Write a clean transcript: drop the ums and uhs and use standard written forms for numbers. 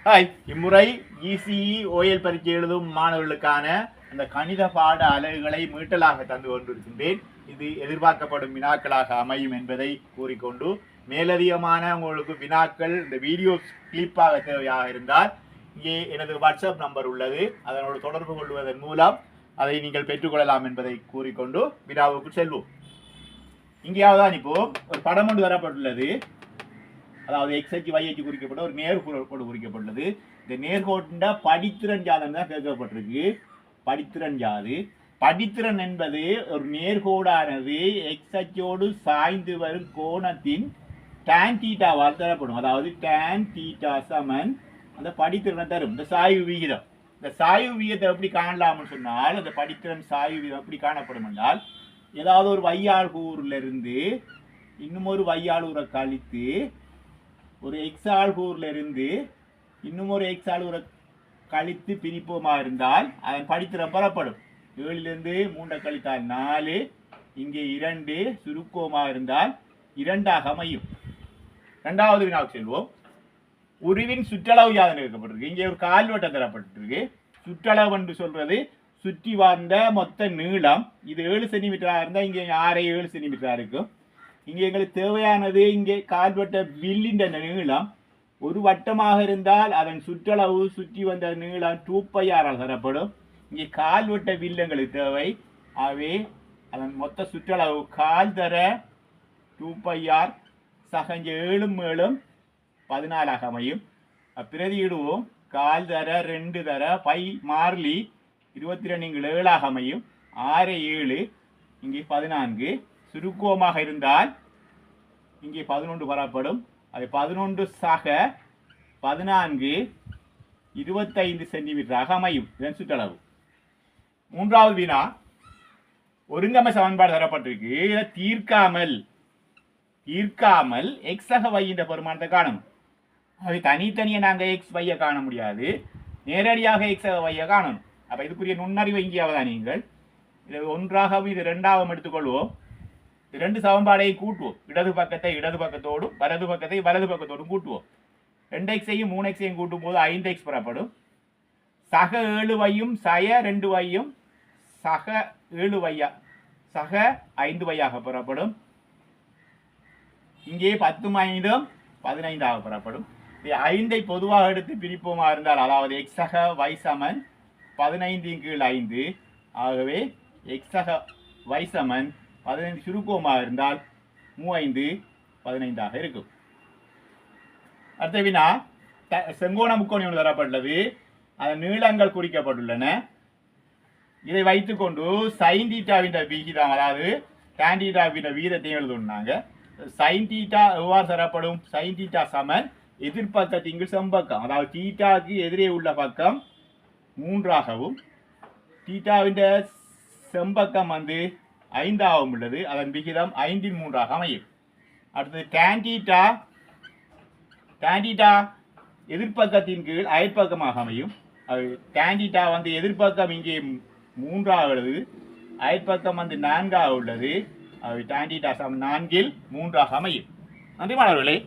Hi, இம்முறை ECE OL பரீட்சை எழுதும் மாணவர்களுக்கான அந்த கணித பாட அலகுகளை மீட்டலாக தந்து கொண்டிருக்கின்றேன். இது எதிர்பார்க்கப்படும் வினாக்களாக அமையும் என்பதை கூறிக்கொண்டு, மேலதிகமான உங்களுக்கு வினாக்கள் இந்த வீடியோ கிளிப்பாக தேவையாக இருந்தால் இங்கே எனது வாட்ஸ்அப் நம்பர் உள்ளது. அதனோடு தொடர்பு கொள்வதன் மூலம் அதை நீங்கள் பெற்றுக்கொள்ளலாம் என்பதை கூறிக்கொண்டு வினாவுக்கு செல்வோம். இங்கேயாவதுதான் இப்போ ஒரு படம் ஒன்று தரப்பட்டுள்ளது. அதாவது எக்ஸ் அச்சு y அச்சு குறிக்கப்பட்ட ஒரு நேர்கோடு குறிக்கப்பட்டுள்ளது. இந்த நேர்கோட்டின் படித்திறன் ஜாதம் தான் கேட்கப்பட்டிருக்கு. படித்திறன் ஜாது. படித்திறன் என்பது ஒரு நேர்கோடானது எக்ஸ் அச்சோடு சாய்ந்து வரும் கோணத்தின் tan தீட்டாவால் தரப்படும். அதாவது tan தீட்டா சமன் அந்த படித்திறனை தரும். இந்த சாய்வு விகிதம். இந்த சாய்வு விகிதத்தை எப்படி காணலாம்னு சொன்னால், அந்த படித்திறன் சாய்வு விகிதம் எப்படி காணப்படும் என்றால், ஏதாவது ஒரு வையாள்கூர்ல இருந்து இன்னும் ஒரு வையாளூரை கழித்து ஒரு எக்ஸால்கூர்ல இருந்து இன்னும் ஒரு எக்ஸால்கூரை கழித்து பிரிப்போமா இருந்தால் அதன் படித்திறன் பெறப்படும். 7லிருந்து 3 கழித்தால் 4, இங்கே 2 சுருக்கமாக இருந்தால் 2ஆக அமையும். இரண்டாவது வினாவுக்கு செல்வோம். உருவின் சுற்றளவு யாதனை கேட்கப்பட்டிருக்கு. இங்கே ஒரு கால்வட்டம் தரப்பட்டிருக்கு. சுற்றளவு என்று சொல்றது சுற்றி வந்த மொத்த நீளம். இது 7 சென்டிமீட்டராக இருந்தால் இங்கே 6 7 சென்டிமீட்டராக இருக்கும். இங்கே எங்களுக்கு தேவையானது இங்கே கால்வட்ட வில்லின் நீளம். ஒரு வட்டமாக இருந்தால் அதன் சுற்றளவு சுற்றி வந்த நீளம் 2πr தரப்படும். இங்கே கால்வட்ட வில் எங்களுக்கு தேவை. ஆகவே அதன் மொத்த சுற்றளவு கால் தர 2πr சக 7 7 14 அமையும். பிரதியிடுவோம். கால் தர 2 தர பை மாறிலி 22 7 அமையும். 6 7 இங்கே 14. சுருக்கமாக இருந்தால் இங்கே 11 பெறப்படும். அது 11 சக 14 25 சென்டிமீட்டராக அமையும் இதன் சுற்றளவு. மூன்றாவது வினா, ஒருங்கமை சமன்பாடு தரப்பட்டிருக்கு. இதை தீர்க்காமல் எக்ஸ் சக y என்ற பெருமானத்தை காணணும். அவை தனித்தனியாக நாங்கள் எக்ஸ் வையை காண முடியாது. நேரடியாக எக்ஸ் சக வையை காணணும். அப்போ இதுக்குரிய நுண்ணறிவு இங்கேயாவதான் நீங்கள் இது ஒன்றாகவும் இது 2ஆகவும் எடுத்துக்கொள்வோம். ரெண்டு சமன்பாடையும் கூட்டுவோம். இடது பக்கத்தை இடது பக்கத்தோடும் வலது பக்கத்தை வலது பக்கத்தோடும் கூட்டுவோம். 2x-ஐயும் 3x-ஐயும் கூட்டும் போது 5x பெறப்படும். சக 7y-யும் சய 2y-யும் சக 7y சக 5y பெறப்படும். இங்கே 10 5 15 பெறப்படும். 5ஐ பொதுவாக எடுத்து பிரிப்போமா இருந்தால், அதாவது x சக y சமன் 15/5. ஆகவே x சக y சமன் 15 சுருக்கமாக இருந்தால் 3/5 இருக்கும். அடுத்த வினா, செங்கோண முக்கோணம் ஒன்று தரப்பட்டுள்ளது. அதன் நீளங்கள் குறிக்கப்பட்டுள்ளன. இதை வைத்துக்கொண்டு சைன் தீட்டாவின் விகிதம், அதாவது tan தீட்டாவின் வீதத்தையும் எழுதுனாங்க. சைன் தீட்டா எவ்வாறு தரப்படும்? சைன் தீட்டா சமன் எதிர்பக்கத்தின் செம்பக்கம், அதாவது தீட்டாவுக்கு எதிரே உள்ள பக்கம் 3ஆகவும் தீட்டாவின் செம்பக்கம் 5ஆகவும் உள்ளது. அதன் விகிதம் 5/3 அமையும். அடுத்தது tan தீட்டா எதிர்பக்கத்தின் கீழ் அயற்பக்கமாக அமையும். அது tan தீட்டா எதிர்பக்கம் இங்கே 3ஆக உள்ளது, அயற்பக்கம் 4ஆக உள்ளது. அது tan தீட்டா 4/3 அமையும். நன்றி மாணவர்களே.